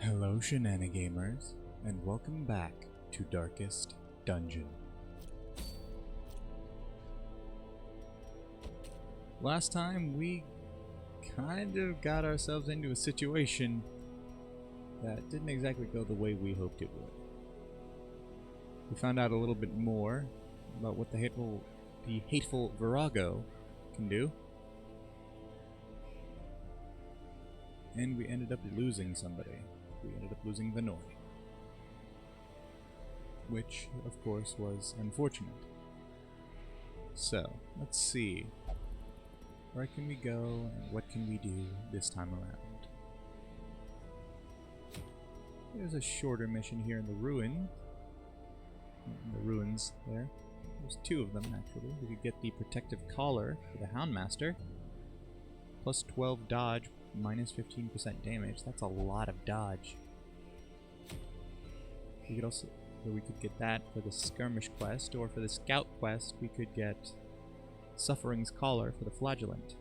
Hello Shenanigamers, and welcome back to Darkest Dungeon. Last time we kind of got ourselves into a situation that didn't exactly go the way we hoped it would. We found out a little bit more about what the hateful Virago can do. And we ended up losing somebody. We ended up losing Vinoy. Which, of course, was unfortunate. So, let's see. Where can we go, and what can we do this time around? There's a shorter mission here in the ruins there. There's two of them, actually. We could get the Protective Collar for the Houndmaster. Plus 12 dodge, minus 15% damage. That's a lot of dodge. We could get that for the Skirmish quest, or for the Scout quest, we could get Suffering's Collar for the Flagellant.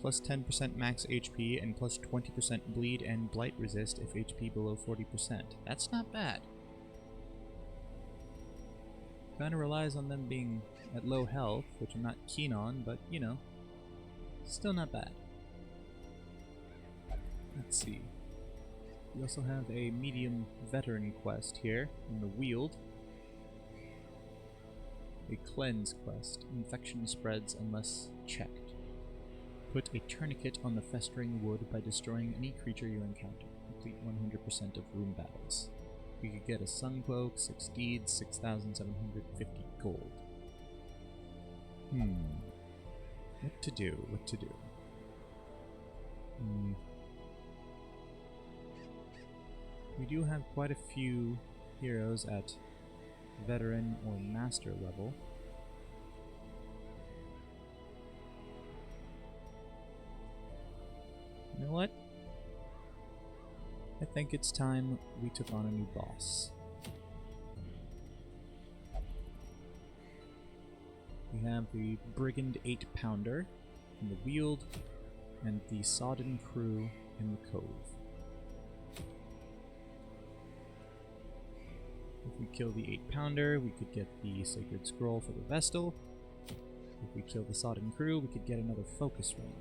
Plus 10% max HP and plus 20% bleed and blight resist if HP below 40%. That's not bad. Kinda relies on them being at low health, which I'm not keen on, but you know, still not bad. Let's see. We also have a medium veteran quest here in the Weald. A cleanse quest. Infection spreads unless checked. Put a tourniquet on the festering wood by destroying any creature you encounter. Complete 100% of room battles. We could get a sun cloak, 6 deeds, 6,750 gold. What to do? We do have quite a few heroes at veteran or master level. You know what? I think it's time we took on a new boss. We have the Brigand 8-pounder in the Weald and the Sodden crew in the Cove. If we kill the 8-pounder, we could get the Sacred Scroll for the Vestal. If we kill the Sodden crew, we could get another focus ring.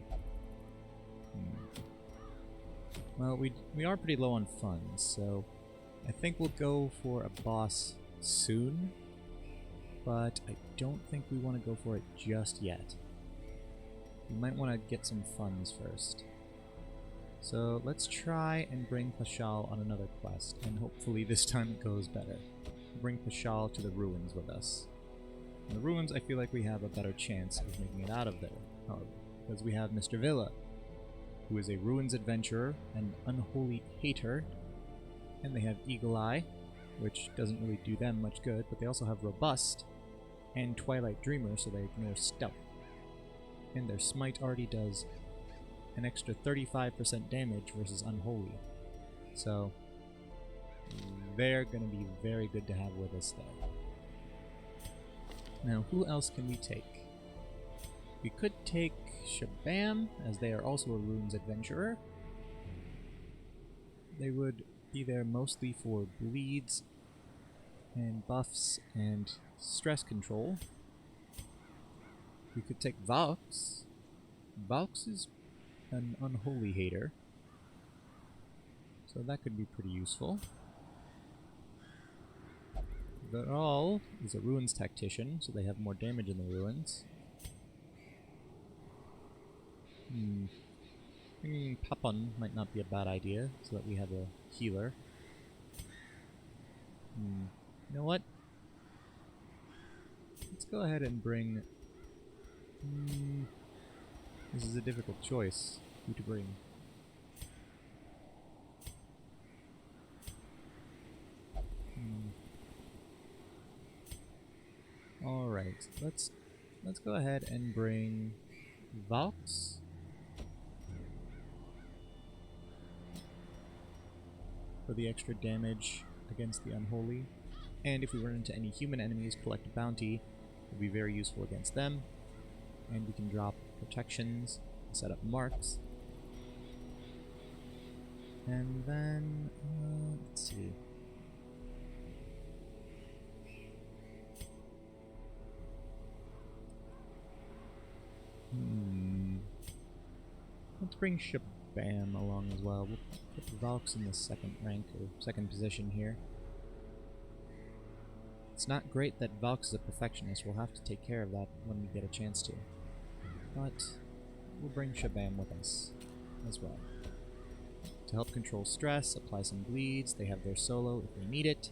Well, we are pretty low on funds, so I think we'll go for a boss soon, but I don't think we want to go for it just yet. We might want to get some funds first. So let's try and bring Pashal on another quest, and hopefully this time it goes better. Bring Pashal to the ruins with us. In the ruins, I feel like we have a better chance of making it out of there, however, because we have Mr. Villa, who is a ruins adventurer and unholy hater, and they have Eagle Eye, which doesn't really do them much good, but they also have Robust and Twilight Dreamer, so they ignore stealth. And their smite already does an extra 35% damage versus Unholy. So they're going to be very good to have with us there. Now, who else can we take? We could take Shabam, as they are also a runes adventurer. They would be there mostly for bleeds and buffs and stress control. We could take Vaux. Vaux is an unholy hater, so that could be pretty useful. Veral is a ruins tactician, so they have more damage in the ruins. Thinking Papon might not be a bad idea, so that we have a healer. You know what? Let's go ahead and bring... This is a difficult choice. Who to bring? Alright, let's go ahead and bring Vaux. For the extra damage against the Unholy. And if we run into any human enemies, collect a bounty. It will be very useful against them. And we can drop protections, set up marks. And then, let's see. Let's bring Shabam along as well. We'll put Valks in the second rank, or second position here. It's not great that Valks is a perfectionist. We'll have to take care of that when we get a chance to. But we'll bring Shabam with us as well. To help control stress, apply some bleeds. They have their solo if they need it.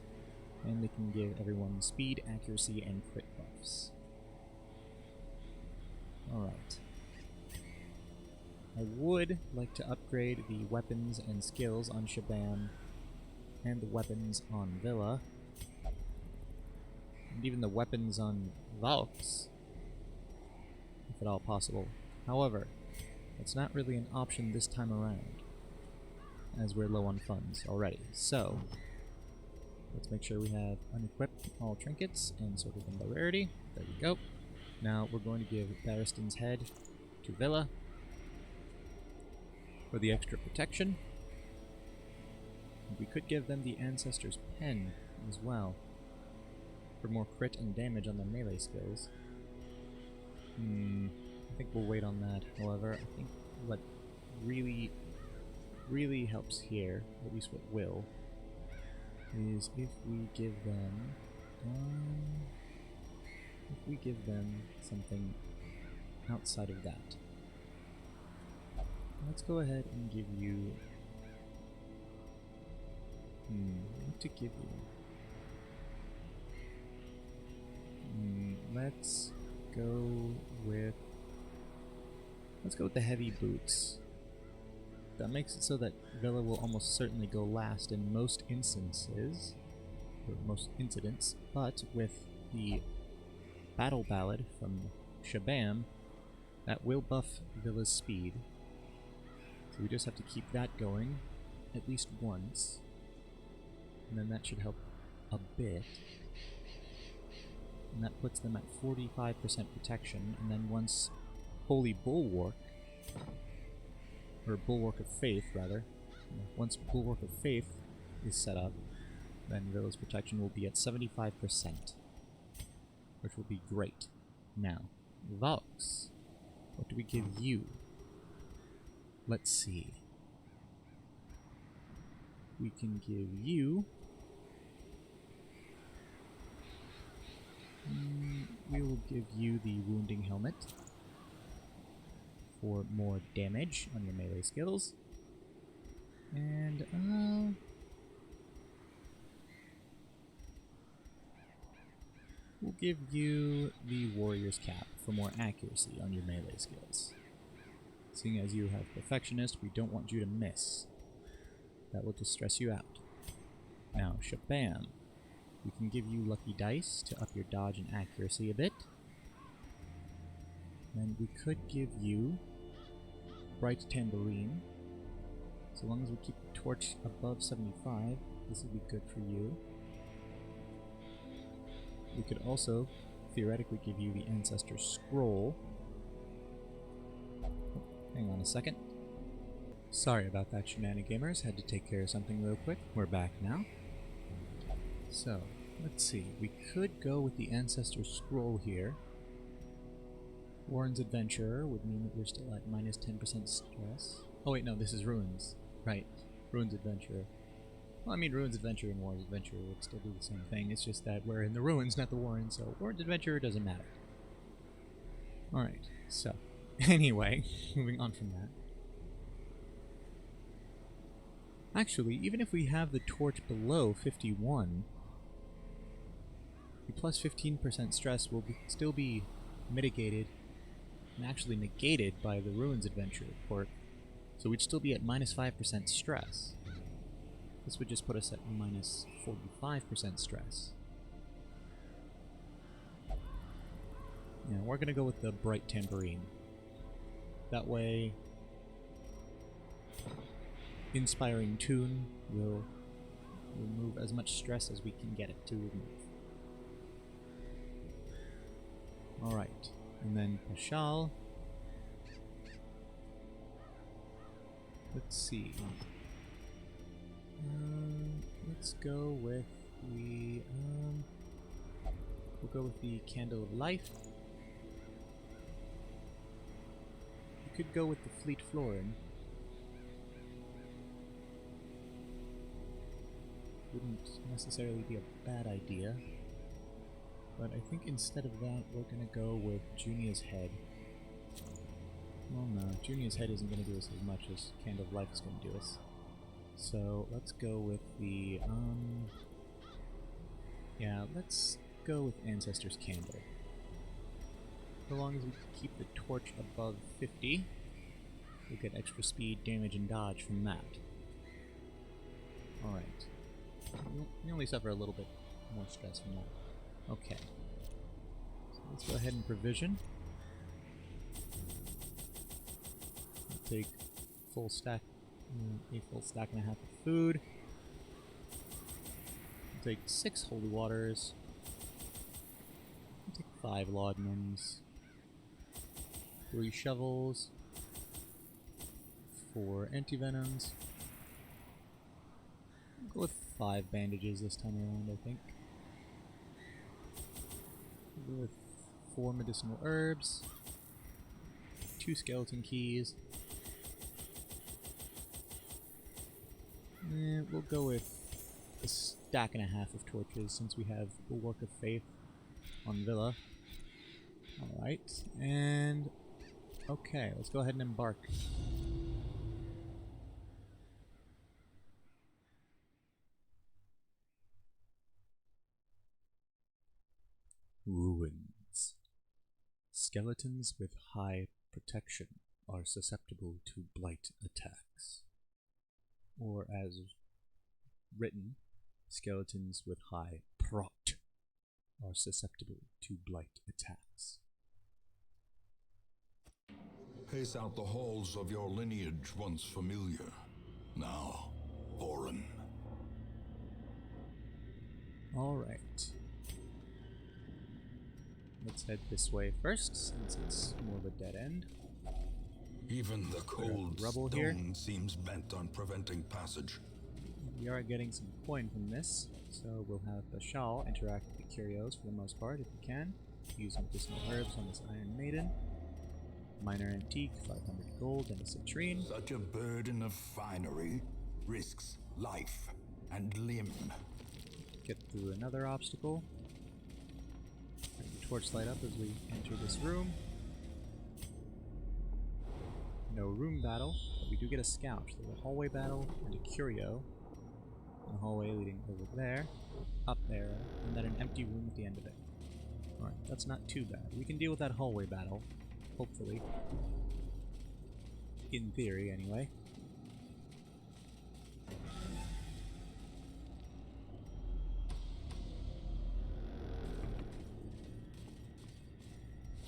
And they can give everyone speed, accuracy, and crit buffs. Alright. I would like to upgrade the weapons and skills on Shabam and the weapons on Villa. And even the weapons on Valks, if at all possible. However, that's not really an option this time around, as we're low on funds already. So, let's make sure we have unequipped all trinkets and sorted them by rarity. There we go. Now we're going to give Barristan's head to Villa for the extra protection. And we could give them the Ancestor's Pen as well, for more crit and damage on the melee skills. I think we'll wait on that. However, I think what really helps here, at least what will, is if we give them something outside of that. Let's go ahead and give you what to give you. Let's go with the heavy boots. That makes it so that Villa will almost certainly go last in most instances, or most incidents, but with the Battle Ballad from Shabam, that will buff Villa's speed. So we just have to keep that going at least once, and then that should help a bit. And that puts them at 45% protection, and then once Holy Bulwark, or Bulwark of Faith, rather, once Bulwark of Faith is set up, then Villa's protection will be at 75%, which will be great. Now, Valks, what do we give you? Let's see. We can give you... we will give you the Wounding Helmet for more damage on your melee skills. And, we'll give you the Warrior's Cap for more accuracy on your melee skills. Seeing as you have Perfectionist, we don't want you to miss. That will just stress you out. Now, Shabam. We can give you Lucky Dice to up your dodge and accuracy a bit. And we could give you Bright Tambourine. So long as we keep the torch above 75, this will be good for you. We could also theoretically give you the Ancestor's Scroll. Hang on a second. Sorry about that, Shenanigamers. Had to take care of something real quick. We're back now. So, let's see. We could go with the Ancestor's Scroll here. Warren's Adventurer would mean that we're still at minus 10% stress. Oh wait, no, this is Ruins. Right. Ruins Adventurer. Well, I mean, Ruins Adventurer and Warren's Adventurer would still do the same thing. It's just that we're in the Ruins, not the Warren, so Warren's Adventurer doesn't matter. Alright, so, anyway, moving on from that. Actually, even if we have the torch below 51, the plus 15% stress will still be mitigated and actually negated by the Ruins Adventure port, so we'd still be at minus 5% stress. This would just put us at minus 45% stress. Yeah, we're gonna go with the Bright Tambourine. That way, Inspiring Tune will remove as much stress as we can get it to remove. Alright, and then Pashal. Let's see. Let's go with the, we'll go with the Candle of Life. We could go with the Fleet Florin. Wouldn't necessarily be a bad idea. But I think instead of that, we're gonna go with Junia's Head. Well, no, Junia's Head isn't gonna do us as much as Candle of Life is gonna do us. So let's go with the, yeah, let's go with Ancestor's Candle. So long as we keep the torch above 50, we'll get extra speed, damage, and dodge from that. Alright. We only suffer a little bit more stress from that. Okay. So let's go ahead and provision. We'll take full stack, a full stack and a half of food. We'll take 6 holy waters. We'll take 5 laudanums. 3 shovels. 4 antivenoms. We'll go with 5 bandages this time around, I think. We'll go with 4 medicinal herbs. 2 skeleton keys. And we'll go with a stack and a half of torches since we have a Work of Faith on Villa. Alright, and okay, let's go ahead and embark. Ruins. Skeletons with high protection are susceptible to blight attacks. Or as written, skeletons with high prot are susceptible to blight attacks. Pace out the halls of your lineage once familiar, now foreign. Alright. Let's head this way first, since it's more of a dead end. Even the cold rubble stone here. seems bent on preventing passage. We are getting some coin from this, so we'll have Bashal interact with the curios for the most part, if we can. Use medicinal herbs on this Iron Maiden. Minor Antique, 500 gold, and a citrine. Such a burden of finery risks life and limb. Get through another obstacle. Turn the torchlight up as we enter this room. No room battle, but we do get a scout. There's a hallway battle and a curio. And a hallway leading over there, up there, and then an empty room at the end of it. Alright, that's not too bad. We can deal with that hallway battle, hopefully. In theory, anyway.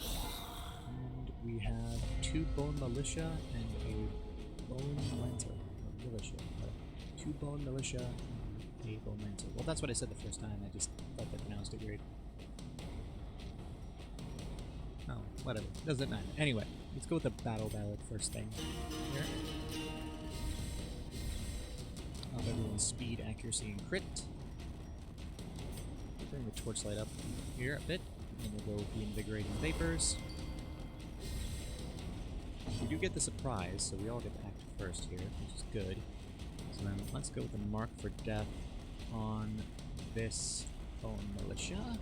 And we have 2 bone militia and a bone lantern. Or militia. 2 bone militia and a bone lantern. Well, that's what I said the first time. I just thought I pronounced it weird. Oh, whatever. Doesn't matter. Anyway, let's go with the battle ballad first thing. Here. Up everyone's speed, accuracy, and crit. Bring the torchlight up here a bit. And we'll go with the invigorating vapors. We do get the surprise, so we all get to act first here, which is good. So then let's go with the mark for death on this bone militia.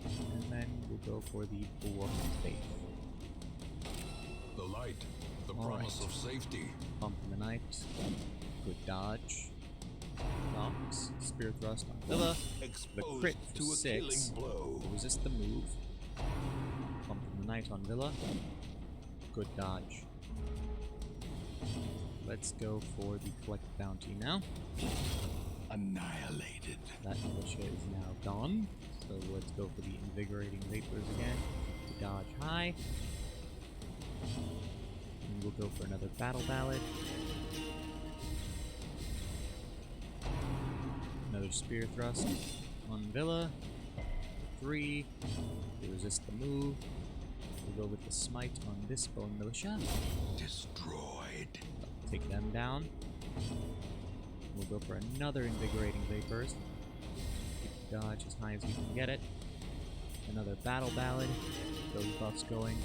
And then we'll go for the Work of Faith. The light, the All promise right. of safety. Pump in the night. Good dodge. Knocks. Spear thrust on Villa. The Exposed crit for to a 6. killing blow. Resist the move. Pump in the night on Villa. Good dodge. Let's go for the collect bounty now. Annihilated. That militia is now gone. So let's go for the invigorating vapors again. Dodge high. And we'll go for another battle ballad. Another spear thrust on Villa. 3. We resist the move. go with the smite on this bone militia. Destroyed. Take them down. We'll go for another invigorating vapors. Keep the dodge as high as we can get it. Another battle ballad. Those buffs going.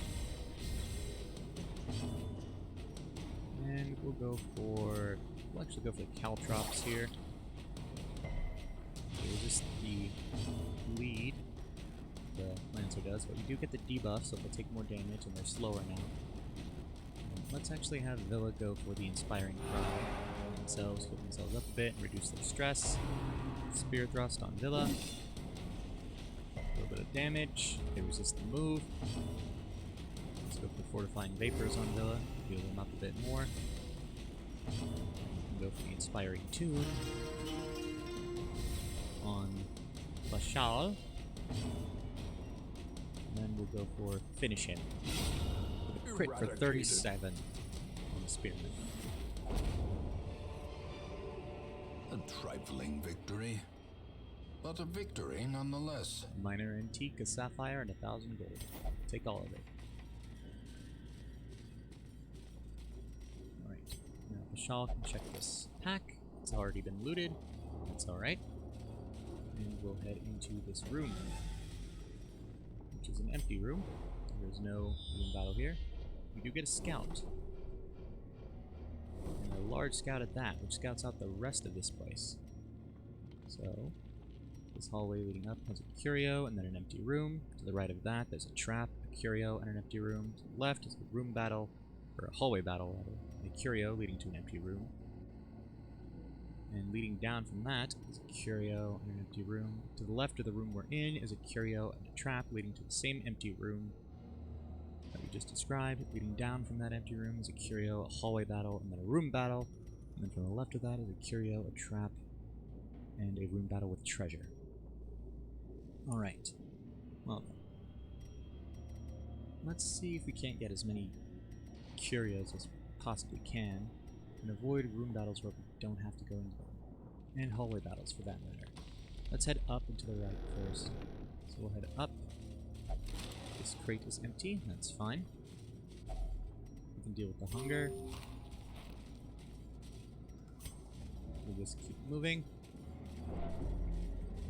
And we'll actually go for caltrops here. So resist the bleed the Lancer does, but we do get the debuff, so they'll take more damage and they're slower now. Let's actually have Villa go for the Inspiring Cry. Themselves, heal themselves up a bit and reduce their stress. Spear Thrust on Villa. A little bit of damage. They resist the move. Let's go for Fortifying Vapors on Villa. Heal them up a bit more. We can go for the Inspiring Tune on Bashal. And then we'll go for Finish Him. With a crit for 37 on the Spearman. A trifling victory, but a victory nonetheless. Minor Antique, a Sapphire, and 1,000 gold. Take all of it. Alright, now Bashal can check this pack. It's already been looted. That's alright. And we'll head into this room, which is an empty room. There's no room battle here. We do get a scout. And a large scout at that, which scouts out the rest of this place. So, this hallway leading up has a curio and then an empty room. To the right of that, there's a trap, a curio, and an empty room. To the left is a room battle, or a hallway battle rather, and a curio leading to an empty room. And leading down from that is a curio and an empty room. To the left of the room we're in is a curio and a trap leading to the same empty room that we just described. Leading down from that empty room is a curio, a hallway battle, and then a room battle. And then from the left of that is a curio, a trap, and a room battle with treasure. Alright. Well then. Let's see if we can't get as many curios as we possibly can, and avoid room battles where we don't have to go into them. And hallway battles for that matter. Let's head up and to the right first. So we'll head up. This crate is empty, that's fine. We can deal with the hunger. We'll just keep moving.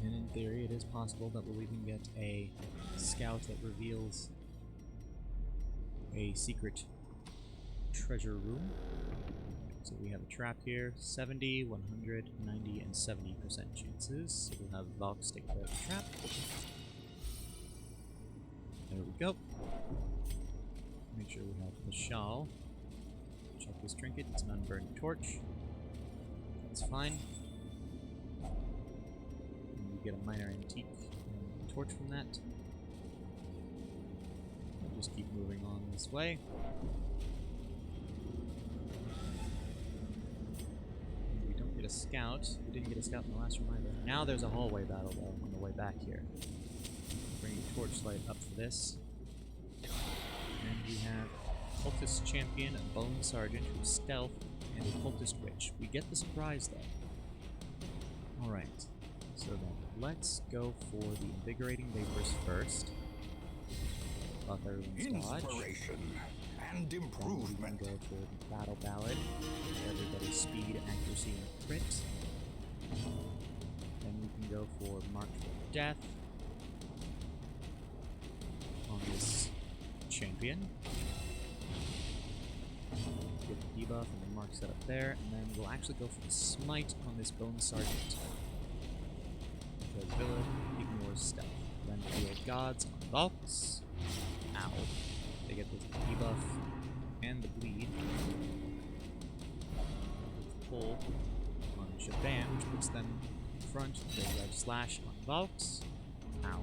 And in theory, it is possible that we'll even get a scout that reveals a secret treasure room. So we have a trap here, 70, 100, 90, and 70% chances. So we'll have Valk take care of the trap. There we go. Make sure we have the shawl. Check this trinket, it's an unburned torch. That's fine. And we get a minor antique torch from that. We'll just keep moving on this way. We don't get a scout. We didn't get a scout in the last room either. Now there's a hallway battle though on the way back here. Bring the torchlight up for this. And we have Cultist Champion, a Bone Sergeant who's stealth, and a Cultist Witch. We get the surprise though. Alright, so then let's go for the Invigorating Vapors first. Buff everyone's dodge. Inspiration and Then we improvement. can go for the Battle Ballad, for everybody's speed, accuracy, and crit. Then we can go for Marked for Death on this champion. Get the debuff and then mark set up there, and then we'll actually go for the smite on this Bone Sergeant. Because Villa ignores stealth. Then Field Gods on Valks. Ow. They get the debuff and the bleed. Pull on Shaban, which puts them in front. The Red Slash on Valks. Ow.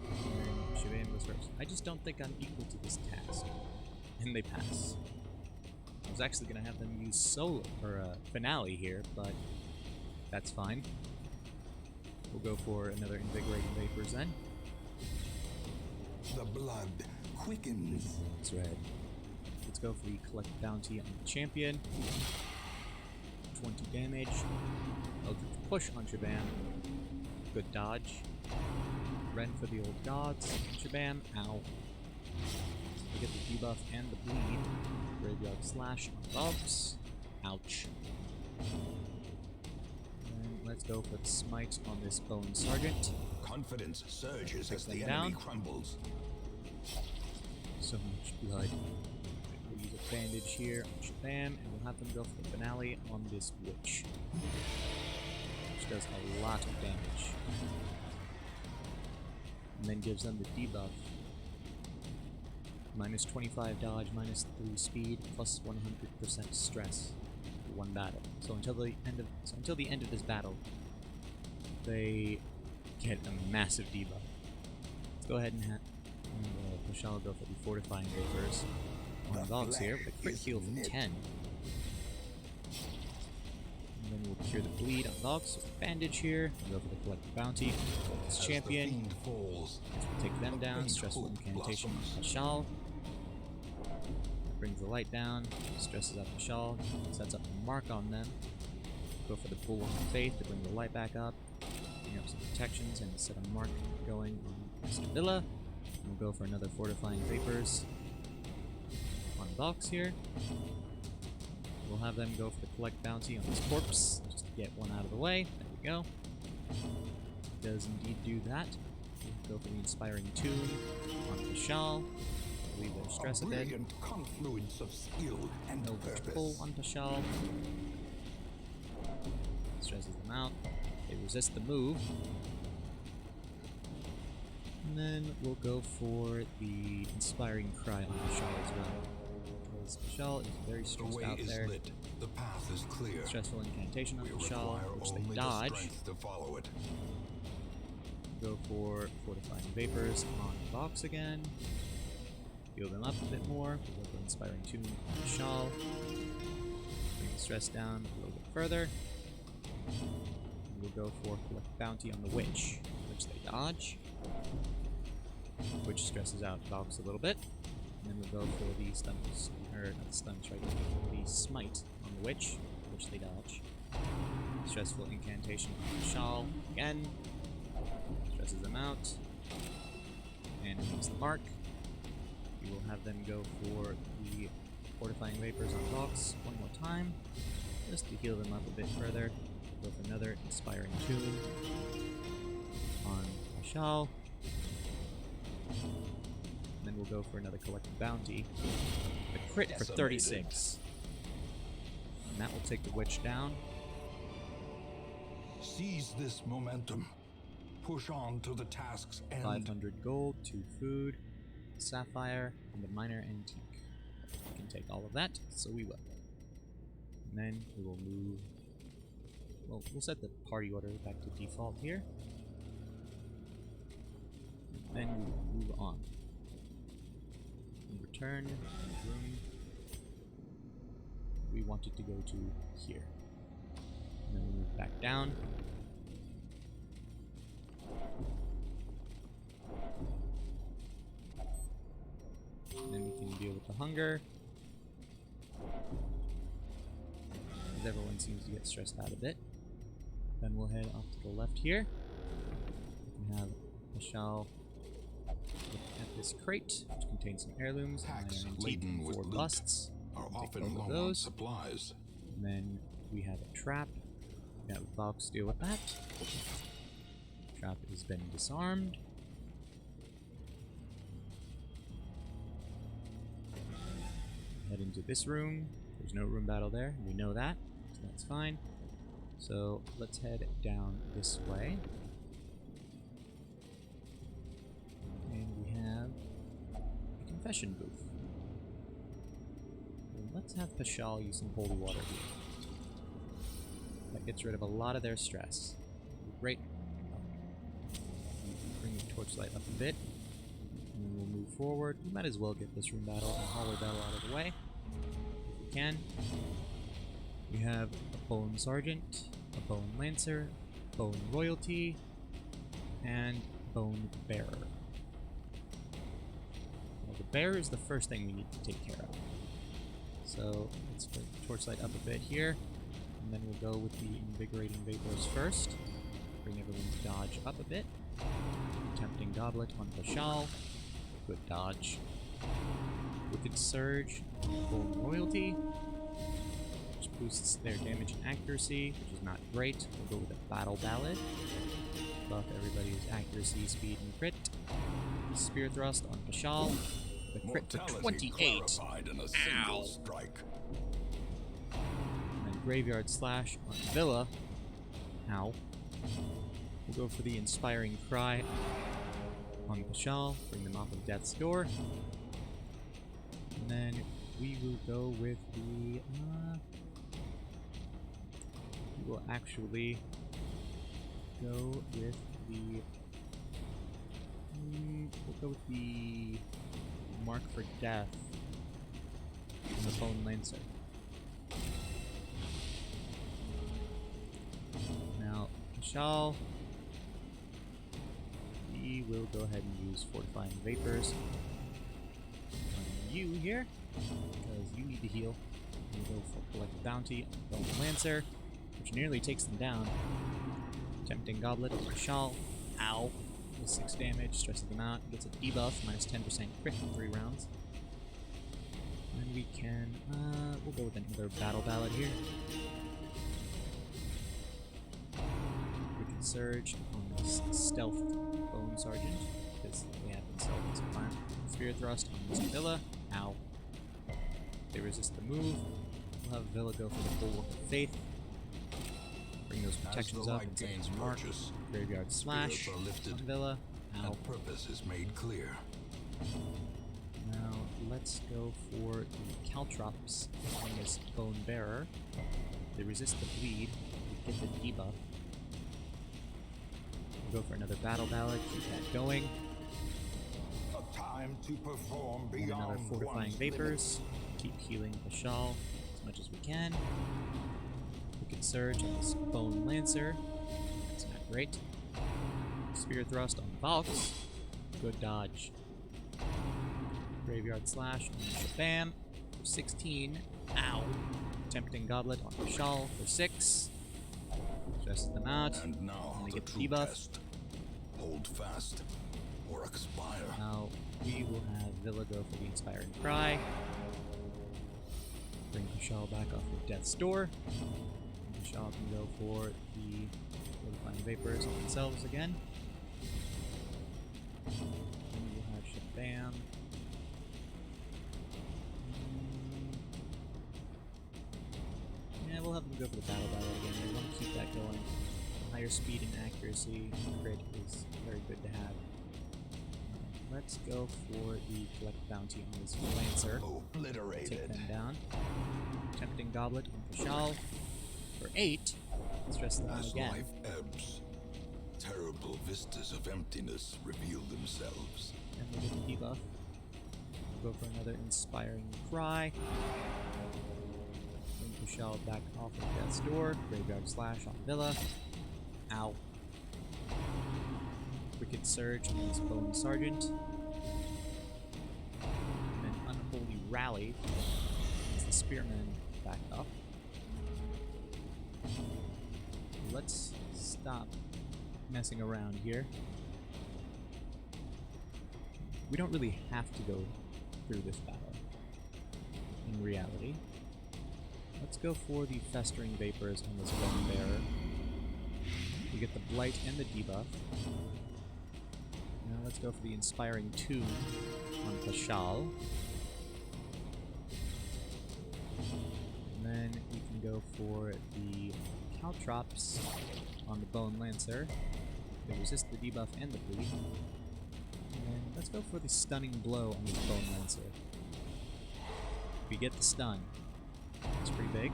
And Shaban goes first. I just don't think I'm equal to this task. And they pass. I was actually going to have them use solo, or finale here, but that's fine. We'll go for another Invigorating Vapors then. The blood quickens. That's right. Let's go for the Collect Bounty on the champion. 20 damage. Eldritch Push on Shaban. Good dodge. Ren for the Old Gods. Shabam. Ow. We get the debuff and the bleed. Graveyard Slash on dogs. Ouch. And let's go for the smite on this Bone Sergeant. Confidence surges as the them enemy down. crumbles. So much blood. We'll use a bandage here on Shabam, and we'll have them go for the finale on this witch. Which does a lot of damage. And then gives them the debuff. Minus 25 dodge, minus 3 speed, plus 100% stress for one battle. So until the end of this battle, they get a massive debuff. Let's go ahead and Michelle go for the fortifying vapors on dogs here with a crit heal from 10. And then we'll cure the bleed on dogs. So bandage here. We'll go for the collective bounty. This champion. Falls, Take them down. Stressful incantation on Michelle. Brings the light down. Stresses out Michelle. Sets up a mark on them. Go for the Bull of Faith to bring the light back up. Bring up some protections and set a mark going on Mr. Villa. And we'll go for another fortifying vapors on box here. We'll have them go for the collect bounty on this corpse, just to get one out of the way. There we go. Does indeed do that. We'll go for the inspiring tune on Michelle. Leave their stress a bit. Confluence of skill and Eldritch Pull on Michelle. Stresses them out. They resist the move. And then we'll go for the Inspiring Cry on Michelle as well. Because Michelle is very stressed out there. Lit. The path is clear. Stressful incantation on Michelle, which they only dodge. the strength to follow it. Go for Fortifying Vapors on Box again. Heal them up a bit more. We'll go for Inspiring Tune on Michelle. Bring the stress down a little bit further. And we'll go for Collect Bounty on the Witch, which they dodge. Which stresses out Box a little bit. And then we'll go for the stuns, or not stuns, right? The Smite on the Witch, which they dodge. Stressful Incantation on Michelle again. Stresses them out. And release the mark. We will have them go for the Fortifying Vapors on Box one more time, just to heal them up a bit further. Go for another Inspiring Tune on Michelle. And then we'll go for another Collective Bounty. A crit for 36. And that will take the Witch down. Seize this momentum. Push on to the task's end. 500 gold, 2 food, a sapphire, and a minor antique. We can take all of that, so we will. And then we will move... Well, we'll set the party order back to default here. And then we will move on. And return to the room we wanted to go to here. And then we move back down. And then we can deal with the hunger. As everyone seems to get stressed out a bit. Then we'll head off to the left here. We can have Michelle look at this crate, which contains some heirlooms, Packs and laden with 4 loot busts. are We'll take often both of low on those. supplies. And then we have a trap. We have a box to deal with that. Trap has been disarmed. Head into this room. There's no room battle there. We know that, so that's fine. So let's head down this way. And we have a confession booth. And let's have Pashal use some holy water here. That gets rid of a lot of their stress. Great. Bring the torchlight up a bit. And then we'll move forward. We might as well get this room battle and hallway battle out of the way. If we can. We have a Bone Sergeant, a Bone Lancer, Bone Royalty, and Bone Bearer. Well, the Bearer is the first thing we need to take care of. So let's bring the torchlight up a bit here. And then we'll go with the Invigorating Vapors first. Bring everyone's dodge up a bit. Tempting Goblet on Pashal. Good dodge. Wicked Surge, full royalty, which boosts their damage and accuracy, which is not great. We'll go with a Battle Ballad. Buff everybody's accuracy, speed, and crit. Spear Thrust on Pashal. The crit for 28. In a single strike. And then Graveyard Slash on Villa. Ow. We'll go for the Inspiring Cry on Pashal. Bring them off of Death's Door. And then we will go with the... we will actually go with the... we'll go with the Mark for Death on the Bone Lancer. Now, Pashal, we will go ahead and use Fortifying Vapors on you here, because you need to heal. We'll go for Collect Bounty on Bone Lancer, which nearly takes them down. Tempting Goblet on Pashal. Ow. With 6 damage, stresses them out, gets a debuff, minus 10% crit in 3 rounds. And we can, we'll go with another Battle Ballad here. We can Surge on this Stealth Bone Sergeant, because they have been stealth so far. Spear Thrust on Mr. Villa. Ow. They resist the move. We'll have Villa go for the Bulwark of Faith. Bring those protections up and gains Mark. Graveyard Slash on Villa. Ow. And purpose is made clear. Now let's go for the Caltrops on this Bone Bearer. They resist the bleed. We get the debuff. We'll go for another Battle Ballad. Keep that going. A time to perform And another Fortifying Vapors. Keep healing Pashal as much as we can. We can Surge on this Bone Lancer. That's not great. Spear Thrust on Valks. Good dodge. Graveyard Slash on Shabam for 16. Ow. Tempting Goblet on Pashal for 6. Stresses them out. And now they the get the true debuff. test. Hold fast or expire. Now we will have Villa go for the Inspiring Cry. Bring Pashal back off of Death's Door. Pashal can go for the Fortifying Vapors on themselves again. And we'll have Shabam. Yeah, we'll have them go for the Battle Ballad again. We want to keep that going. Higher speed and accuracy. Crit is very good to have. Let's go for the Collect Bounty on this Lancer. Obliterated. Take them down. Tempting Goblet on Pashal for 8. Stress them out As again. life ebbs, terrible vistas of emptiness reveal themselves. And we'll get the debuff. We'll go for another Inspiring Cry. Bring Pashal back off of Death's Door. Graveyard Slash on Villa. Ow. Wicked Surge on this Bone Sergeant. And then Unholy Rally as the Spearman back up. Let's stop messing around here. We don't really have to go through this battle, in reality. Let's go for the Festering Vapors on this Bone Bearer. We get the Blight and the debuff. Now let's go for the Inspiring Tomb on Pashal. And then we can go for the Caltrops on the Bone Lancer. They resist the debuff and the bleed. And then let's go for the Stunning Blow on this Bone Lancer. We get the stun. It's pretty big.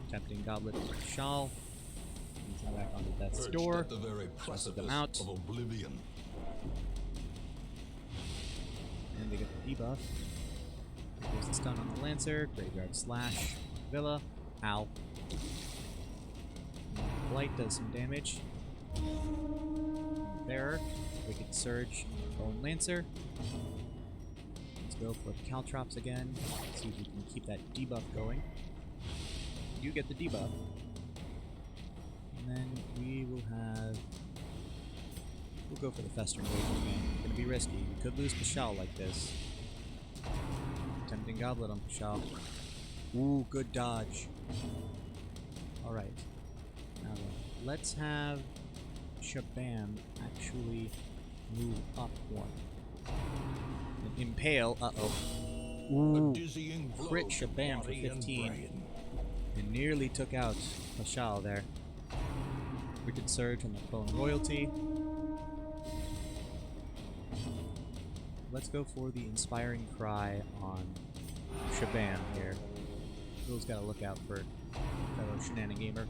Tempting Goblet for Pashal. He's now back onto Death's Perched Door. at the very Stresses precipice them out. of oblivion. And they get the debuff. There's the stun on the Lancer. Graveyard Slash. Villa. Ow. And Blight does some damage. Bearer. Wicked Surge. Bone Lancer. Let's go for the Caltrops again. See if we can keep that debuff going. You get the debuff. And then we will have... We'll go for the Festering Vapor again. Gonna be risky. We could lose Pashal like this. Tempting Goblet on Pashal. Ooh, good dodge. Alright. Now then, let's have Shabam actually move up one. And impale. Uh-oh. Ooh. Crit Shabam for 15. And nearly took out Pashal there. Wicked Surge on the Bone Royalty. Let's go for the Inspiring Cry on Shabam here. Bill's got to look out for fellow Shenanigamer.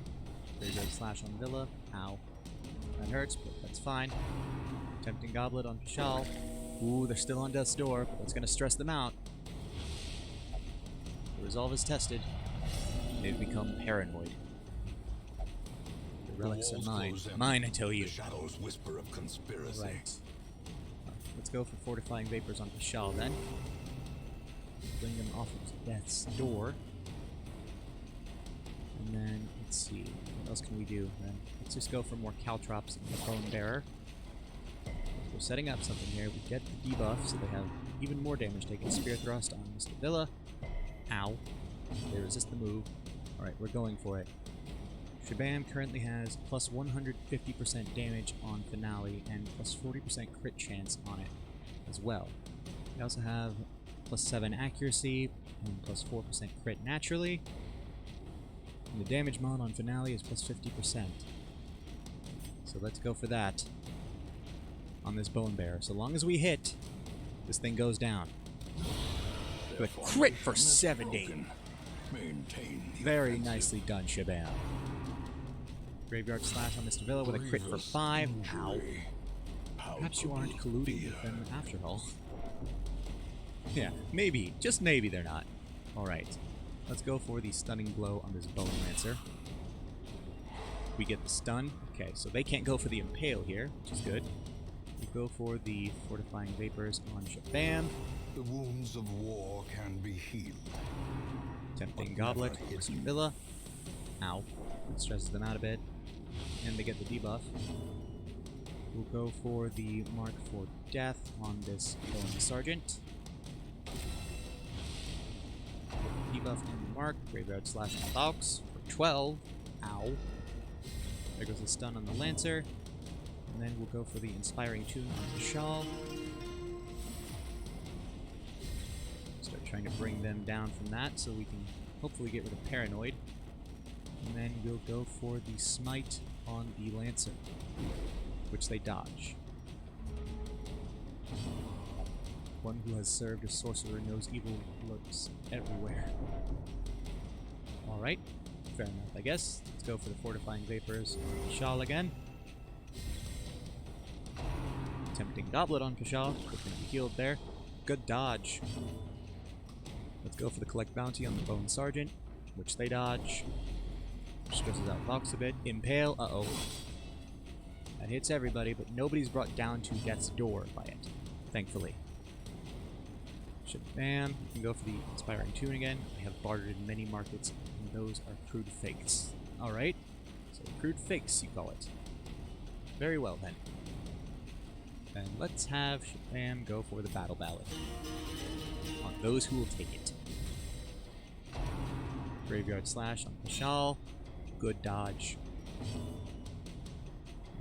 Graveyard Slash on Villa. Ow. That hurts, but that's fine. Tempting Goblet on Pashal. Ooh, they're still on Death's Door, but that's going to stress them out. The resolve is tested. They've become paranoid. The relics are mine. Mine, I tell you. The shadows whisper of conspiracy. Right. Let's go for Fortifying Vapors on Pashal then. Bring them off of Death's Door. And then, let's see, what else can we do then? Let's just go for more Caltrops and the Bone Bearer. We're setting up something here. We get the debuff, so they have even more damage taken. Spear Thrust on Mr. Villa. Ow. They resist the move. Alright, we're going for it. Shabam currently has plus 150% damage on Finale and plus 40% crit chance on it as well. We also have plus 7 accuracy and plus 4% crit naturally. And the damage mod on Finale is plus 50%. So let's go for that on this Bone Bearer. So long as we hit, this thing goes down. Good crit for 70. Very nicely done, Shabam. Graveyard Slash on Mr. Villa with a crit for 5. Ow. Perhaps you aren't colluding with them after all. Yeah, maybe. Just maybe they're not. Alright. Let's go for the Stunning Blow on this Bone Lancer. We get the stun. Okay, so they can't go for the Impale here, which is good. We go for the Fortifying Vapors on Shabam. The wounds of war can be healed. Tempting Goblet on Mr. Villa. Ow. It stresses them out a bit. And they get the debuff. We'll go for the Mark for Death on this Bone Sergeant. Debuff on the Mark. Graveyard Slash on Valks for 12. Ow. There goes the stun on the Lancer. And then we'll go for the Inspiring Tune on the Shawl. Start trying to bring them down from that so we can hopefully get rid of Paranoid. And then we'll go for the Smite on the Lancer, which they dodge. One who has served as sorcerer knows evil lurks everywhere. Alright, fair enough, I guess. Let's go for the Fortifying Vapors on Pashal again. Tempting Goblet on Pashal. Good thing we healed there. Good dodge. Let's go for the Collect Bounty on the Bone Sergeant, which they dodge. Stresses out Vox a bit. Impale. Uh-oh. That hits everybody, but nobody's brought down to Death's Door by it, thankfully. Shabam. You can go for the Inspiring Tune again. I have bartered in many markets, and those are crude fakes. Alright. So crude fakes, you call it. Very well, then. And let's have Shabam go for the Battle Ballad. On those who will take it. Graveyard Slash on Pashal. Good dodge.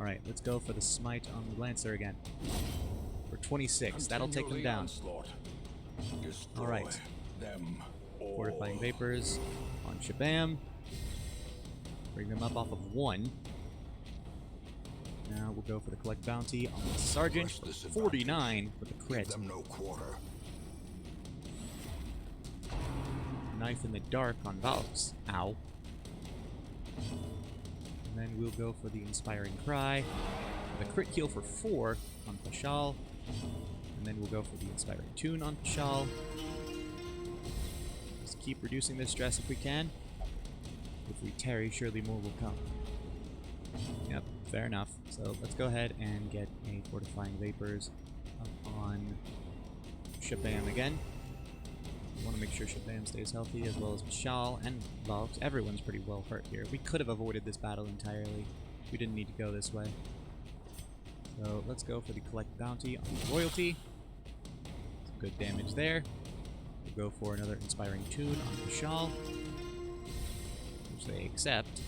Alright, let's go for the Smite on the Lancer again. For 26. That'll take them down. Alright. Fortifying Vapors on Shabam. Bring them up off of 1. Now we'll go for the Collect Bounty on the Sergeant. 49 with the crit. Knife in the Dark on Valks. Ow. And then we'll go for the Inspiring Cry. The crit heal for 4 on Pashal. And then we'll go for the Inspiring Tune on Pashal. Just keep reducing the stress if we can. If we tarry, surely more will come. Yep, fair enough. So let's go ahead and get a Fortifying Vapors up on Shabam again. We want to make sure Shabam stays healthy, as well as Pashal and Valks. Everyone's pretty well hurt here. We could have avoided this battle entirely. We didn't need to go this way. So let's go for the Collect Bounty on the Royalty. Some good damage there. We'll go for another Inspiring Tune on Pashal, which they accept.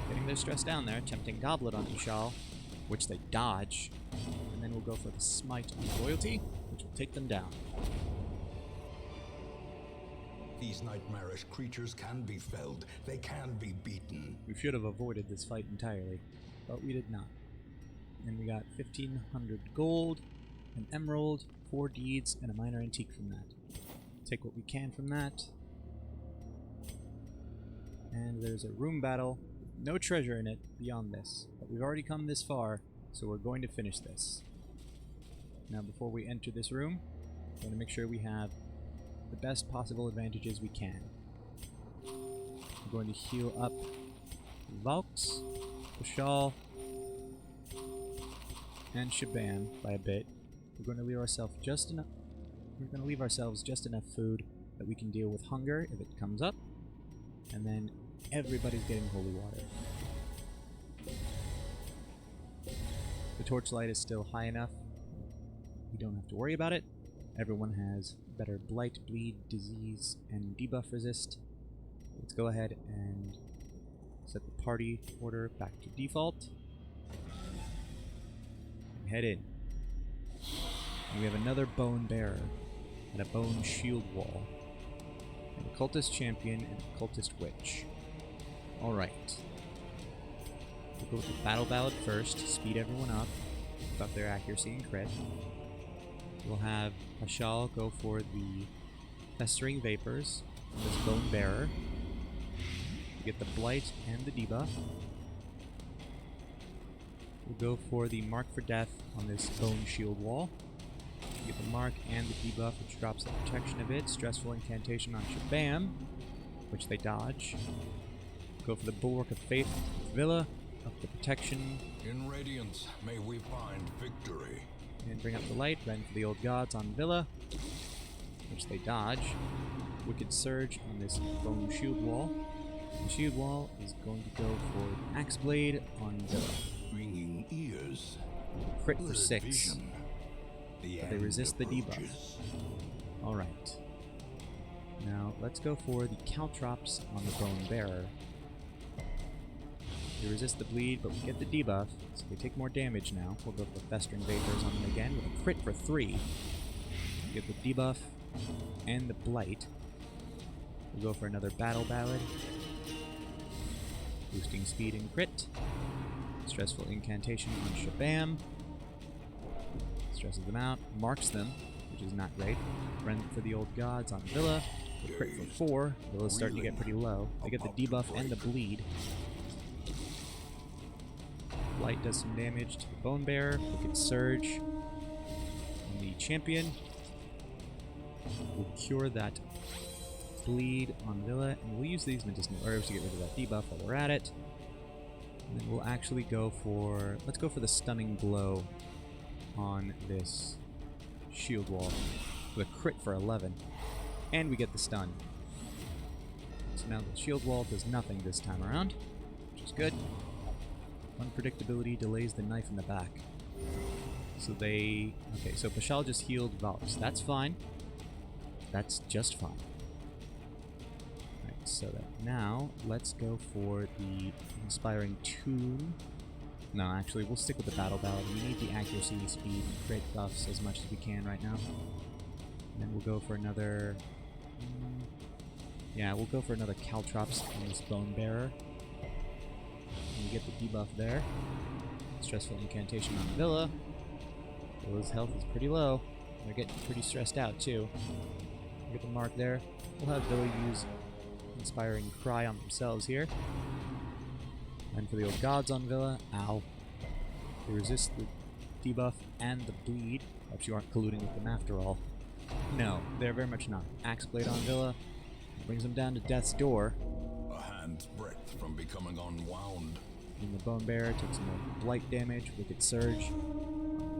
Getting their stress down there. Tempting Goblet on Pashal, which they dodge. And then we'll go for the Smite on Loyalty, which will take them down. These nightmarish creatures can be felled. They can be beaten. We should have avoided this fight entirely, but we did not. And we got 1,500 gold, an emerald, 4 deeds, and a minor antique from that. Take what we can from that. And there's a room battle. No treasure in it beyond this. But we've already come this far, so we're going to finish this. Now before we enter this room, we're going to make sure we have the best possible advantages we can. We're going to heal up Valks, Pashal, and Shabam by a bit. We're going to leave ourselves just enough. We're going to leave ourselves just enough food that we can deal with hunger if it comes up, and then everybody's getting holy water. The torchlight is still high enough. We don't have to worry about it. Everyone has better blight, bleed, disease, and debuff resist. Let's go ahead and set the party order back to default. And head in. And we have another bone bearer and a bone shield wall. And a cultist champion and a cultist witch. Alright. We'll go with the battle ballad first, speed everyone up, buff their accuracy and crit. We'll have Pashal go for the Festering Vapors on this Bone Bearer. We get the Blight and the debuff. We'll go for the Mark for Death on this Bone Shield Wall. We get the Mark and the debuff, which drops the protection a bit. Stressful Incantation on Shabam, which they dodge. Go for the Bulwark of Faith with Villa, up the protection. In Radiance, may we find victory. And bring up the light, run for the Old Gods on Villa, which they dodge. Wicked Surge on this Bone Shield Wall. The Shield Wall is going to go for the Axe Blade on Villa. Ringing ears. Crit for 6. But they resist the debuff. Alright. Now, let's go for the Caltrops on the Bone Bearer. They resist the bleed, but we get the debuff, so they take more damage now. We'll go for the Festering Vapors on them again with a crit for 3. Get the debuff and the blight. We'll go for another Battle Ballad. Boosting speed and crit. Stressful Incantation on Shabam. Stresses them out, marks them, which is not great. Run for the Old Gods on Villa. A crit for 4. Villa's starting to get pretty low. They get the debuff and the bleed. Light does some damage to the Bone Bearer. Wicked Surge on the Champion. We'll cure that bleed on Villa, and we'll use these medicinal herbs to get rid of that debuff while we're at it. And then we'll actually go for... let's go for the Stunning Blow on this Shield Wall with a crit for 11. And we get the stun. So now the Shield Wall does nothing this time around, which is good. Unpredictability delays the knife in the back. So they... okay, so Pashal just healed Valks. That's fine. That's just fine. Alright, so that now, let's go for the Inspiring Tune. No, actually, we'll stick with the Battle Ballad. We need the accuracy, speed, and crit buffs as much as we can right now. And then we'll go for another... yeah, we'll go for another Caltrops on this Bone Bearer. And we get the debuff there. Stressful Incantation on Villa. Villa's health is pretty low. They're getting pretty stressed out too. We get the mark there. We'll have Villa use Inspiring Cry on themselves here. And for the Old Gods on Villa, ow. They resist the debuff and the bleed. Perhaps you aren't colluding with them after all. No, they're very much not. Axe Blade on Villa brings them down to death's door. A hand's breadth from becoming unwound. And the Bone Bearer takes some more blight damage, Wicked Surge.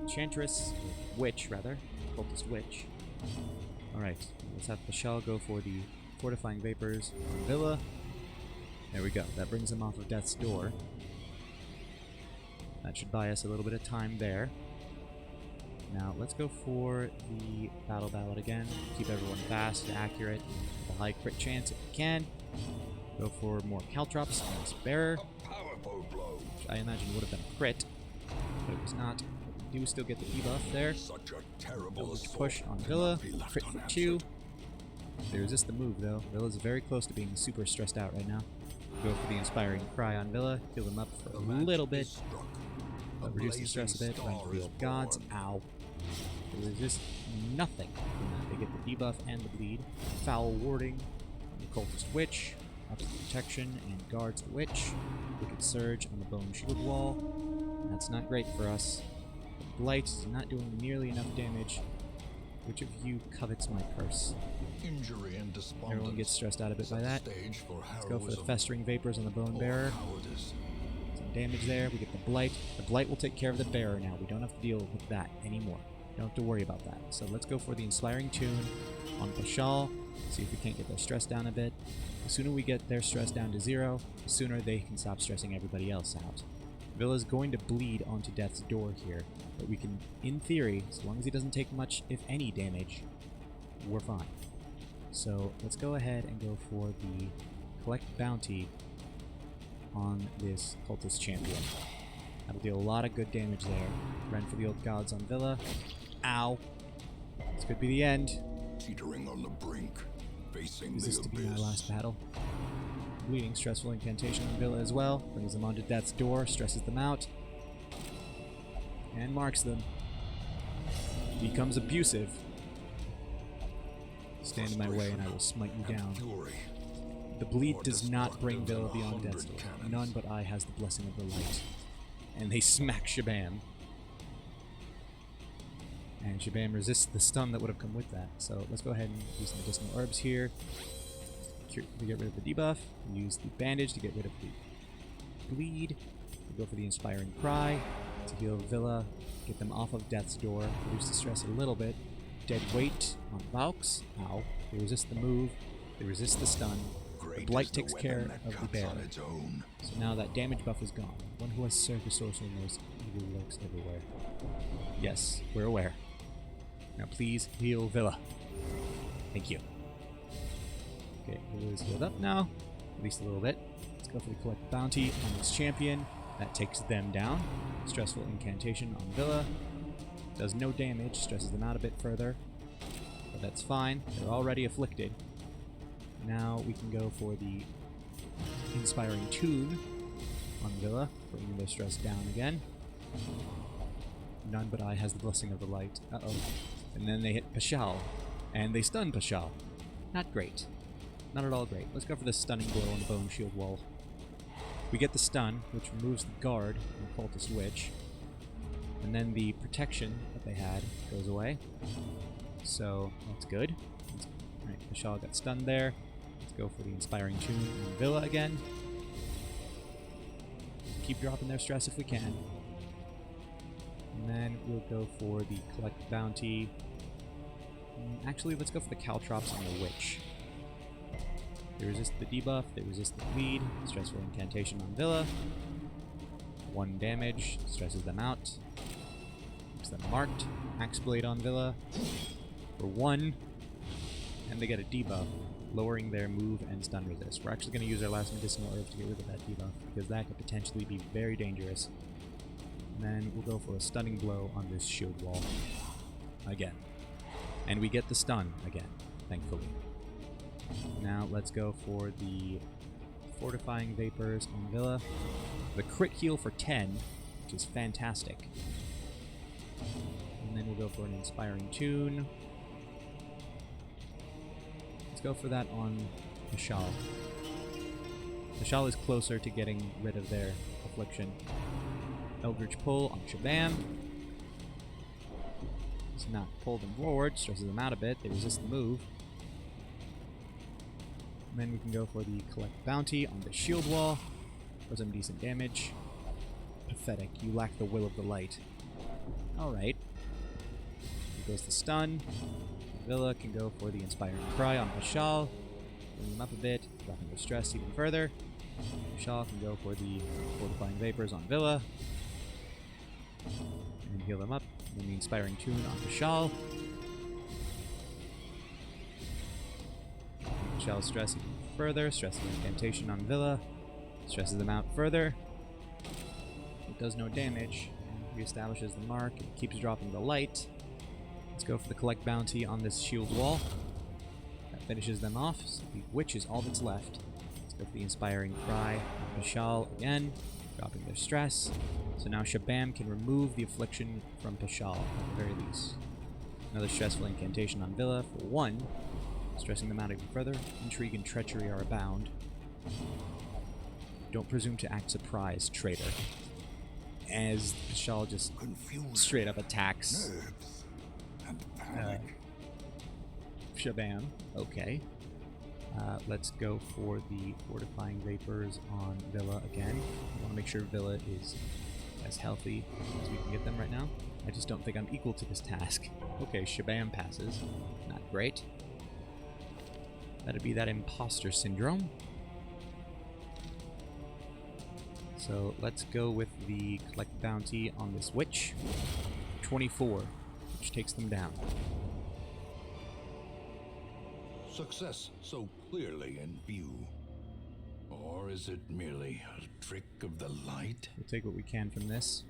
Enchantress, or Witch rather, Cultist Witch. Alright, let's have Pashal go for the Fortifying Vapors on Villa. There we go, that brings them off of death's door. That should buy us a little bit of time there. Now, let's go for the Battle Ballad again. Keep everyone fast and accurate. With a high crit chance if we can. Go for more Caltrops on this Bearer. A powerful blow. Which I imagine would have been a crit, but it was not. We do still get the debuff there. Such a terrible Eldritch assault push on cannot Villa. be left Crit for unanswered. 2. They resist the move though. Villa's very close to being super stressed out right now. Go for the Inspiring Cry on Villa. Heal them up for a little bit. Reduce the stress a bit. Run for the Old Gods. Ow. They resist nothing from that. They get the debuff and the bleed. Foul Warding on the Cultist Witch. Ups the protection and guards the Witch. Wicked Surge on the Bone Shield Wall. That's not great for us. The Blight is not doing nearly enough damage. Which of you covets my curse? Injury and despondence. Everyone gets stressed out a bit by that. Stage for Let's go for the heroism Festering Vapors on the Bone or Bearer. cowardice. Some damage there. We get the Blight. The Blight will take care of the Bearer now. We don't have to deal with that anymore. Don't have to worry about that. So let's go for the Inspiring Tune on Pashal. See if we can't get their stress down a bit. The sooner we get their stress down to 0, the sooner they can stop stressing everybody else out. Villa's going to bleed onto Death's Door here, but we can, in theory, as long as he doesn't take much, if any, damage, we're fine. So let's go ahead and go for the Collect Bounty on this Cultist Champion. That'll deal a lot of good damage there. Run for the Old Gods on Villa. Ow. This could be the end. Teetering on the brink, facing Is the this to be my abyss. last battle? Bleeding, Stressful Incantation on Villa as well. Brings them onto Death's Door, stresses them out. And marks them. Becomes abusive. Stand in my way and I will smite you And down. fury. The bleed More does not bring destructive Villa than beyond 100 Death's Door. cannons. None but I has the blessing of the light. And they smack Shabam. And Shabam resists the stun that would have come with that. So let's go ahead and use some medicinal herbs here to get rid of the debuff. Use the bandage to get rid of the bleed. We'll go for the Inspiring Cry to heal Villa, get them off of Death's Door, reduce the stress a little bit. Dead Weight on Valks. Ow. They resist the move. They resist the stun. Great The Blight is takes weapon care that of the cuts bear. on its own. So now that damage buff is gone. One who has served the sorcerer knows evil lurks everywhere. Yes, we're aware. Now please heal Villa. Thank you. Okay, Villa's healed up now. At least a little bit. Let's go for the Collect Bounty on this champion. That takes them down. Stressful Incantation on Villa. Does no damage, stresses them out a bit further. But that's fine. They're already afflicted. Now we can go for the Inspiring Tune on Villa, bringing their stress down again. None but I has the Blessing of the Light. Uh-oh. And then they hit Pashal. And they stun Pashal. Not great. Not at all great. Let's go for the Stunning Blow on the Bone Shield Wall. We get the stun, which removes the guard from the Cultist Witch. And then the protection that they had goes away. So, that's good. Alright, Pashal got stunned there. Let's go for the Inspiring Tune on Villa again. Keep dropping their stress if we can. And then we'll go for the Collect Bounty. Actually, let's go for the Caltrops on the Witch. They resist the debuff, they resist the bleed. Stressful Incantation on Villa. 1 damage, stresses them out. Keeps them marked. Axe Blade on Villa for 1. And they get a debuff, lowering their move and stun resist. We're actually going to use our last medicinal herb to get rid of that debuff, because that could potentially be very dangerous. And then we'll go for a Stunning Blow on this shield wall. Again. And we get the stun again, thankfully. Now let's go for the Fortifying Vapors on Villa. The crit heal for 10, which is fantastic. And then we'll go for an Inspiring Tune. Let's go for that on Pashal. Pashal is closer to getting rid of their affliction. Eldritch Pull on Shabam. Does not pull them forward, stresses them out a bit, they resist the move. And then we can go for the Collect Bounty on the shield wall for some decent damage. Pathetic, you lack the will of the light. Alright. Here goes the stun. Villa can go for the Inspiring Cry on Pashal. Bring them up a bit, dropping their stress even further. Pashal can go for the Fortifying Vapors on Villa. And heal them up. then the Inspiring Tune on Pashal. Pashal stress even further, stresses the Incantation on Villa, stresses them out further. It does no damage, reestablishes the mark, it keeps dropping the light. Let's go for the Collect Bounty on this shield wall. That finishes them off, so the Witch is all that's left. Let's go for the Inspiring Cry on Pashal again, dropping their stress. So now Shabam can remove the Affliction from Pashal, at the very least. Another stressful Incantation on Villa for 1, stressing them out even further. Intrigue and Treachery are abound. Don't presume to act surprised, traitor. As Pashal just straight up attacks Shabam. Okay. Let's go for the Fortifying Vapors on Villa again. I want to make sure Villa is as healthy as we can get them right now. I just don't think I'm equal to this task. Okay, Shabam passes. Not great. That'd be that imposter syndrome. So let's go with the Collect Bounty on this Witch. 24, which takes them down. Success so clearly in view. Or is it merely a trick of the light? We'll take what we can from this,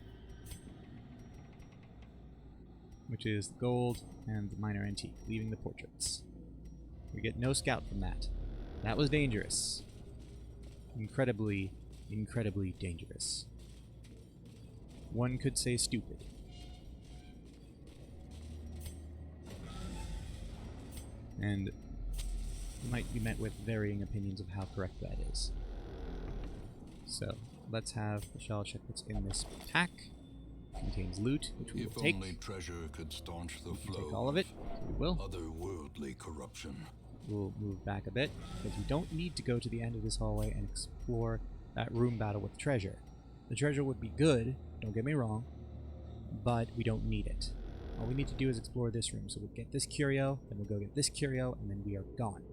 which is the gold and the minor antique, leaving the portraits. We get no scout from that. That was dangerous. Incredibly dangerous. One could say stupid. And might be met with varying opinions of how correct that is. So, let's have Pashal check what's in this pack. Contains loot, which we will take. If only treasure could staunch the flow. Take all of it, so we will. Otherworldly corruption. We'll move back a bit, because we don't need to go to the end of this hallway and explore that room battle with treasure. The treasure would be good, don't get me wrong, but we don't need it. All we need to do is explore this room. So we'll get this curio, then we'll go get this curio, and then we are gone.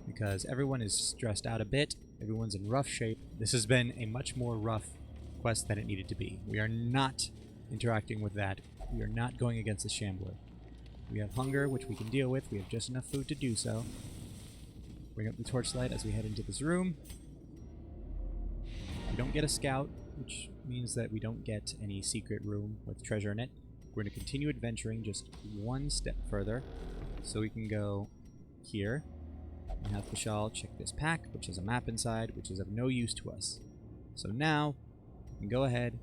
Because everyone is stressed out a bit, everyone's in rough shape. This has been a much more rough quest than it needed to be. We are not interacting with that. We are not going against the Shambler. We have hunger, which we can deal with. We have just enough food to do so. Bring up the torchlight as we head into this room. We don't get a scout, which means that we don't get any secret room with treasure in it. We're going to continue adventuring just one step further. So we can go here and have Pashal check this pack, which has a map inside, which is of no use to us. So now, we can go ahead,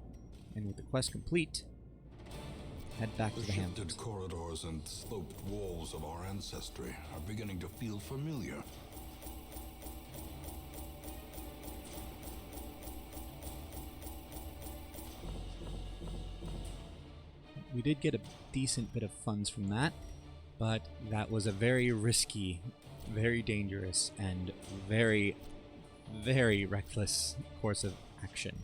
and with the quest complete, head back to the Hamlet. The shifted corridors and sloped walls of our ancestry are beginning to feel familiar. We did get a decent bit of funds from that, but that was a very risky, very dangerous, and very, very reckless course of action.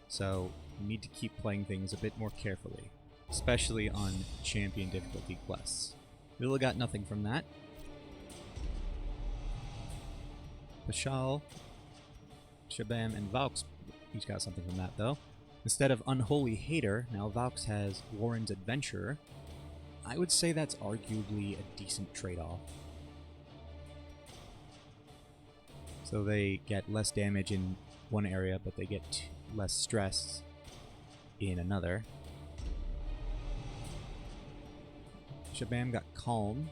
So we need to keep playing things a bit more carefully, especially on champion difficulty quests. Villa got nothing from that. Pashal, Shabam, and Valks each got something from that, though. Instead of Unholy Hater, now Valks has Warren's Adventurer. I would say that's arguably a decent trade-off. So they get less damage in one area, but they get less stress in another. Shabam got Calm,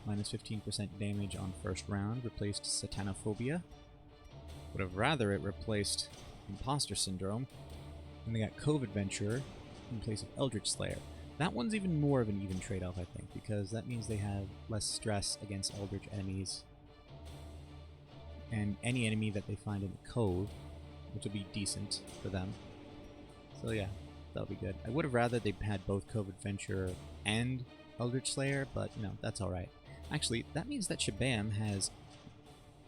minus 15% damage on first round, replaced Satanophobia. Would have rather it replaced Imposter Syndrome. And they got Cove Adventurer in place of Eldritch Slayer. That one's even more of an even trade-off, I think, because that means they have less stress against Eldritch enemies. And any enemy that they find in the Cove, which will be decent for them. So yeah, that'll be good. I would have rather they had both Cove Adventurer and Eldritch Slayer, but you know, that's alright. Actually, that means that Shabam has,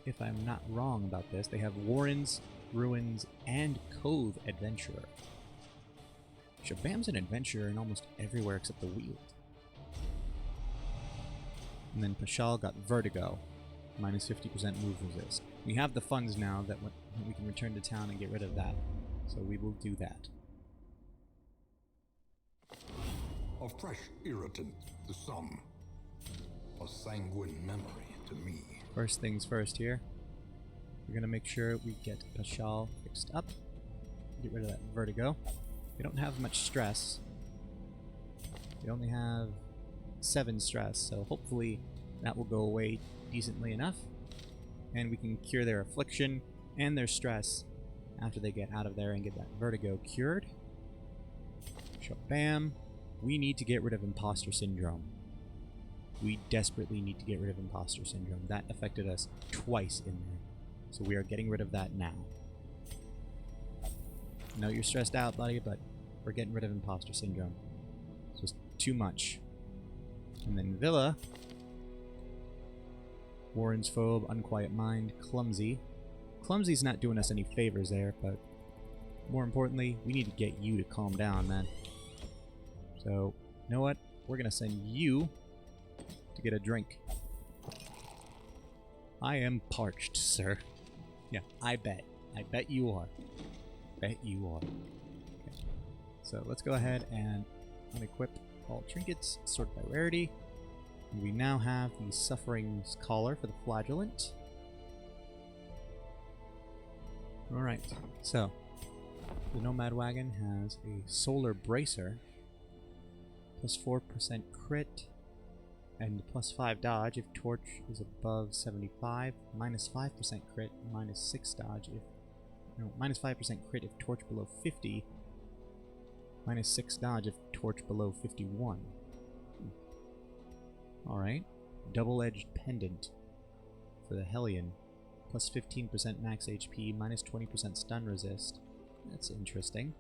if I'm not wrong about this, they have Warren's, Ruins, and Cove Adventurer. Shabam's an adventurer in almost everywhere except the Weald. And then Pashal got Vertigo, minus 50% move resist. We have the funds now that we can return to town and get rid of that, so we will do that. A fresh irritant to some. A sanguine memory to me. First things first here. We're gonna make sure we get Pashal fixed up. Get rid of that vertigo. We don't have much stress. We only have 7 stress, so hopefully that will go away decently enough. And we can cure their affliction and their stress after they get out of there and get that vertigo cured. Shabam. We need to get rid of imposter syndrome. We desperately need to get rid of imposter syndrome. That affected us twice in there. So we are getting rid of that now. I know you're stressed out, buddy, but we're getting rid of imposter syndrome. It's just too much. And then Villa. Warren's phobe, unquiet mind, clumsy. Clumsy's not doing us any favors there, but more importantly, we need to get you to calm down, man. So, you know what? We're gonna send you to get a drink. I am parched, sir. Yeah, I bet. I bet you are. Bet you are. Okay. So let's go ahead and unequip all trinkets, sort by rarity. And we now have the Suffering's Collar for the Flagellant. Alright, so the Nomad Wagon has a Solar Bracer, plus 4% crit, and plus 5 dodge if torch is above 75, minus 5% crit, minus 6 dodge if... No, minus 5% crit if torch below 50, minus 6 dodge if torch below 51. Alright. Double-edged pendant for the Hellion. Plus 15% max HP, minus 20% stun resist. That's interesting.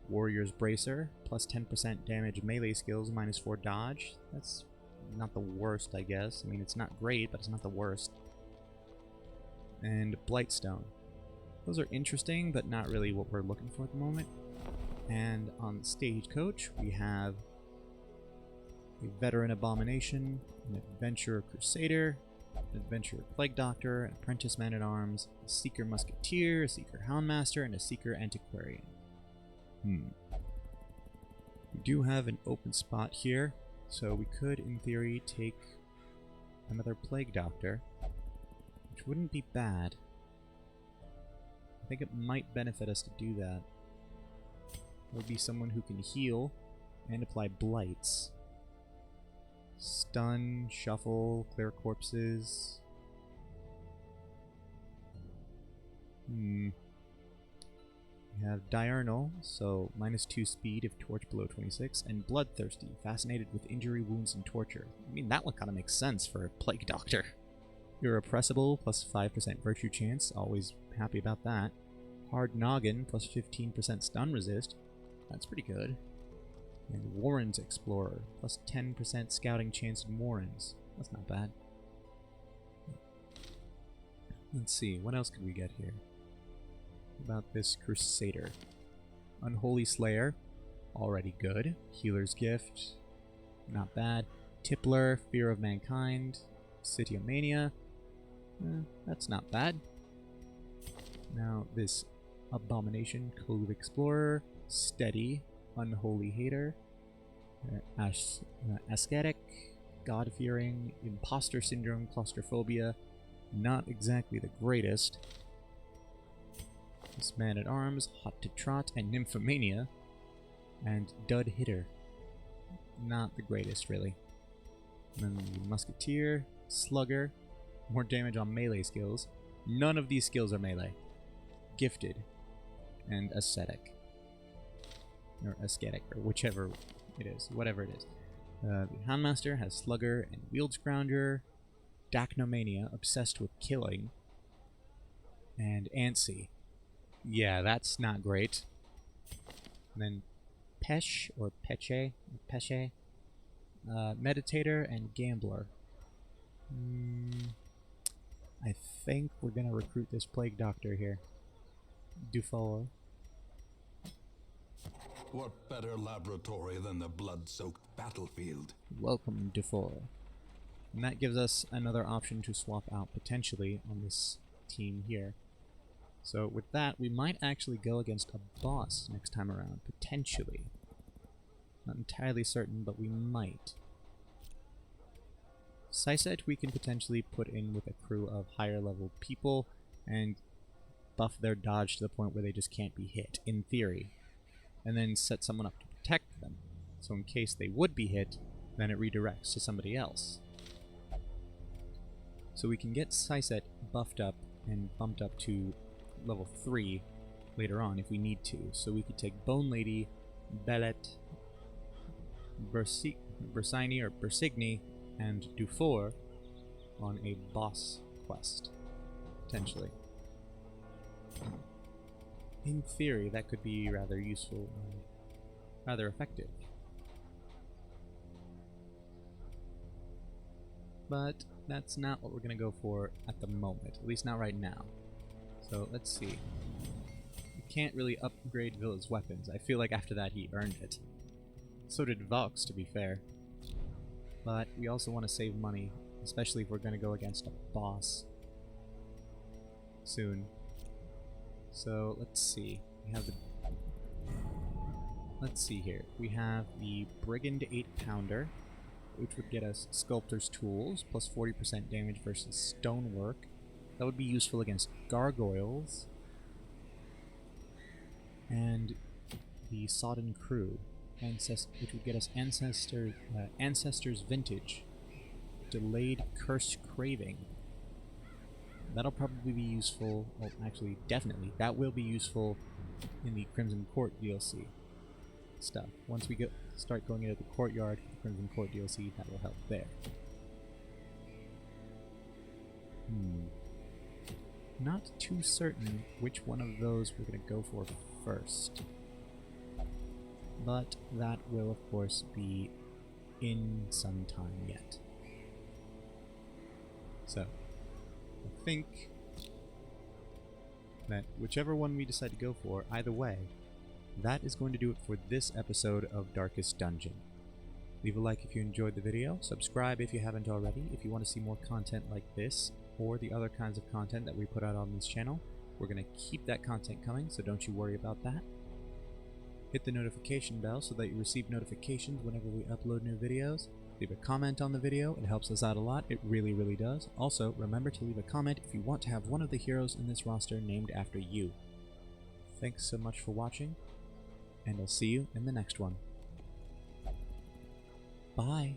Warrior's Bracer. Plus 10% damage melee skills, minus 4 dodge. That's not the worst, I guess. I mean, it's not great, but it's not the worst. And Blightstone. Those are interesting, but not really what we're looking for at the moment. And on the Stagecoach, we have a Veteran Abomination, an Adventurer Crusader, an Adventurer Plague Doctor, an Apprentice Man-at-Arms, a Seeker Musketeer, a Seeker Houndmaster, and a Seeker Antiquarian. We do have an open spot here, so we could, in theory, take another Plague Doctor, which wouldn't be bad. I think it might benefit us to do that. It would be someone who can heal and apply blights. Stun, shuffle, clear corpses. We have Diurnal, so minus 2 speed if torch below 26, and Bloodthirsty, fascinated with injury, wounds, and torture. I mean, that one kind of makes sense for a Plague Doctor. You're oppressible, plus 5% virtue chance, always happy about that. Hard Noggin, plus 15% stun resist, that's pretty good. And Warren's Explorer, plus 10% scouting chance in Warrens, that's not bad. Let's see, what else could we get here? About this Crusader. Unholy Slayer, already good. Healer's Gift, not bad. Tippler, Fear of Mankind. Citiomania, that's not bad. Now this Abomination, Cove Explorer, Steady, Unholy Hater, Ascetic, God-Fearing, Imposter Syndrome, Claustrophobia, not exactly the greatest. This Man-at-Arms, Hot to Trot, and Nymphomania, and Dud Hitter. Not the greatest, really. And then the Musketeer, Slugger, more damage on melee skills. None of these skills are melee. Gifted, and Ascetic. Or Ascetic, or whichever it is, whatever it is. The Houndmaster has Slugger and Wield Scrounger, Dachnomania, obsessed with killing, and Antsy. Yeah, that's not great. And then Pesh, or Peche, Meditator and Gambler. I think we're gonna recruit this Plague Doctor here. Dufour. What better laboratory than the blood-soaked battlefield? Welcome, Dufour. And that gives us another option to swap out potentially on this team here. So with that, we might actually go against a boss next time around, potentially. Not entirely certain, but we might. Syset we can potentially put in with a crew of higher level people and buff their dodge to the point where they just can't be hit, in theory. And then set someone up to protect them. So in case they would be hit, then it redirects to somebody else. So we can get Syset buffed up and bumped up to level 3 later on if we need to. So we could take Bone Lady, Bellet, Bersini or Bersigny, and Dufour on a boss quest, potentially. In theory, that could be rather useful and rather effective. But that's not what we're going to go for at the moment, at least not right now. So let's see. We can't really upgrade Villa's weapons. I feel like after that he earned it. So did Vox, to be fair. But we also want to save money, especially if we're going to go against a boss soon. So let's see. We have the... Let's see here. We have the Brigand 8-pounder, which would get us Sculptor's Tools, plus 40% damage versus Stonework. That would be useful against Gargoyles. And the Sodden Crew, which would get us Ancestor's Vintage, Delayed Curse Craving. That'll probably be useful, well actually definitely, that will be useful in the Crimson Court DLC stuff. Once we start going into the Courtyard, the Crimson Court DLC, that will help there. Not too certain which one of those we're going to go for first. But that will, of course, be in some time yet. So, I think that whichever one we decide to go for, either way, that is going to do it for this episode of Darkest Dungeon. Leave a like if you enjoyed the video, subscribe if you haven't already. If you want to see more content like this, or the other kinds of content that we put out on this channel, we're going to keep that content coming, so don't you worry about that. Hit the notification bell so that you receive notifications whenever we upload new videos. Leave a comment on the video, it helps us out a lot, it really, really does. Also, remember to leave a comment if you want to have one of the heroes in this roster named after you. Thanks so much for watching, and I'll see you in the next one. Bye!